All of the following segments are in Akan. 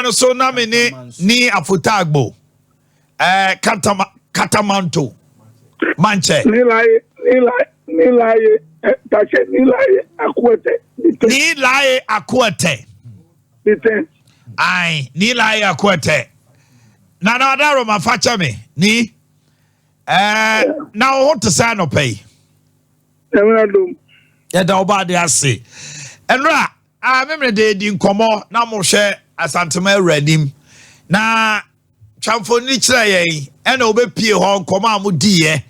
no so na me ni afutagbo katamanto manche Nilaye tache nilaye akwete Diten. Ai nilaye akwete na adaro mafacha me ni na wo to say no pay Emeradum. ya da oba de ase enra memre de di nkomo na mo hwe asantema awradim na chamfoni kire yen ena obepie ho nkomo amudi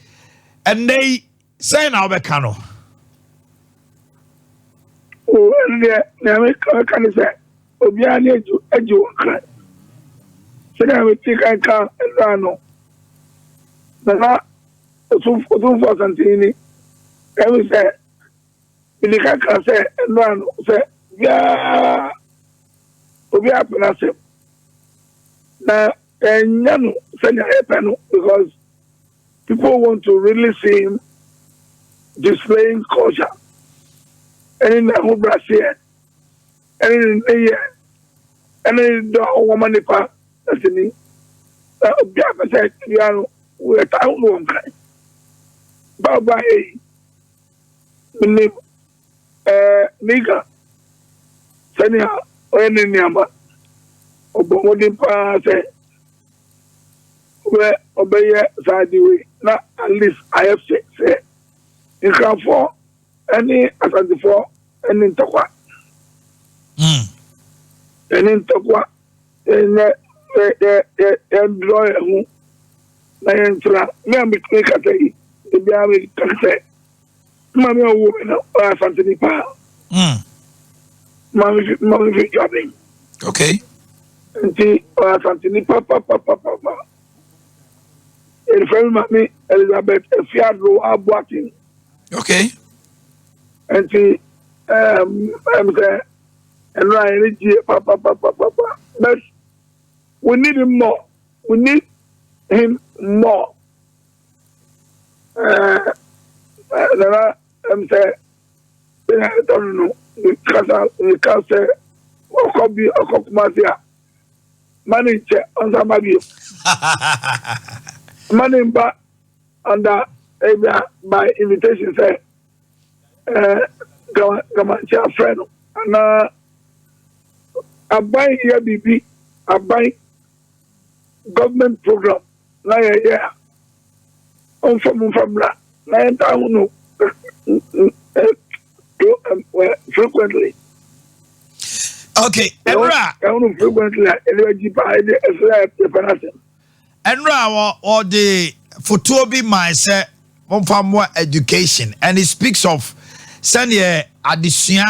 ennei say na obeka no O na me kan say obi ani eju kan se na me ti kan no na so for santini e say ili kan say no say ya obi apena se na enyano senya epeno because people want to really see him displaying culture. And in the whole Brazil, and in the year, and in the woman, that's in me. Biafra said, we're town one kind. Baba, name, nigga, sending out, or any number. Obomodin pa say, where obey side the way. Not at least I have say, you can for any as for any tokwa. Any tokwa, and draw who. Na entra, me am make a say, the baby can say, Mammy, a woman, or something. Mammy, jobbing. okay Nti asantini papa el friend mami Elizabeth Efiadro Abuatin okay nti I'm say and energy papa but we need him more I'm say I don't know because okobi okokumasia Manager on Samabio. Manimba under by invitation say come on friend and I buy here BB I buy government program na yeah on from la na enta frequently. Okay, Enra. Enra or the photo my say more education and it speaks of send addition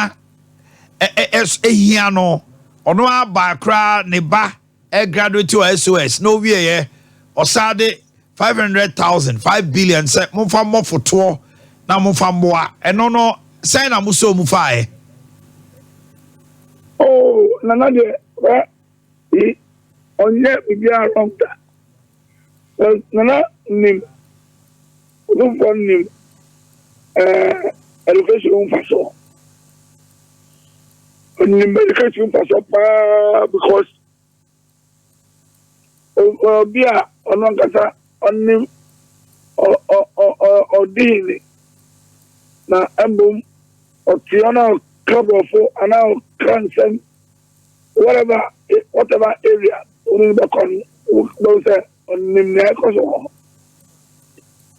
hiano ono aba kra ne ba graduate to SOS no wie or sade 500,000 5 billion say momfa more photo na momfa moa eno no say na muso mu fa Oh, Nana, he on yet we be around that. Well, Nana, name, don't want him, education for so. Education for so, because, be a on one casa on him or deal. Now, Ambum or Tiana club of and now transcend whatever area within the country those on the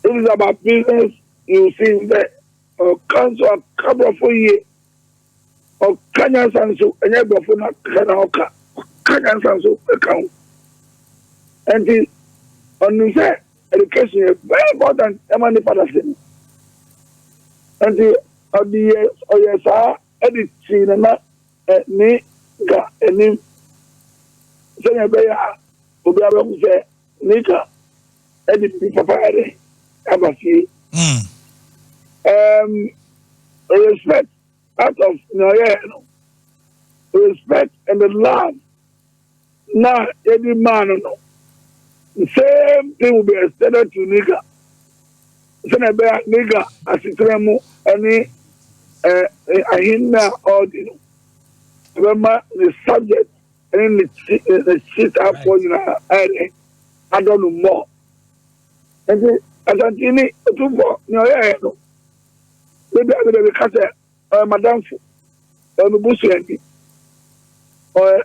it is about business. You see that council a couple of years of Kenya Sansu and Yabafuna Kanaoka Kenya Sansu account and the on the education is very important. Emani Patterson and the years or yes editing na ni ga eni senya be ya obi abaku se ni ka edit papa ere abafie respect out of respect and the love na any man no the same thing will be extended to nigga senya be nigga asitremu any I hear now all the subject and the shit up for you know, I don't know more. And as I did it, two more, no, maybe I will cut it, Madame, or the bush, or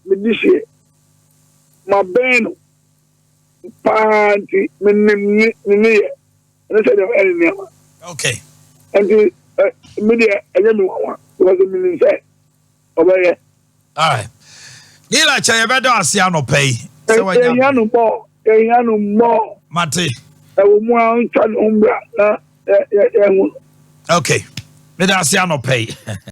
Medici, my band, party, me, and I said, okay. And the media, I don't know what it means. Over here. All right. Nila cha yebedo asiano pay. So yanu more. Mate. I will more umbra. Okay. Meda asiano pay.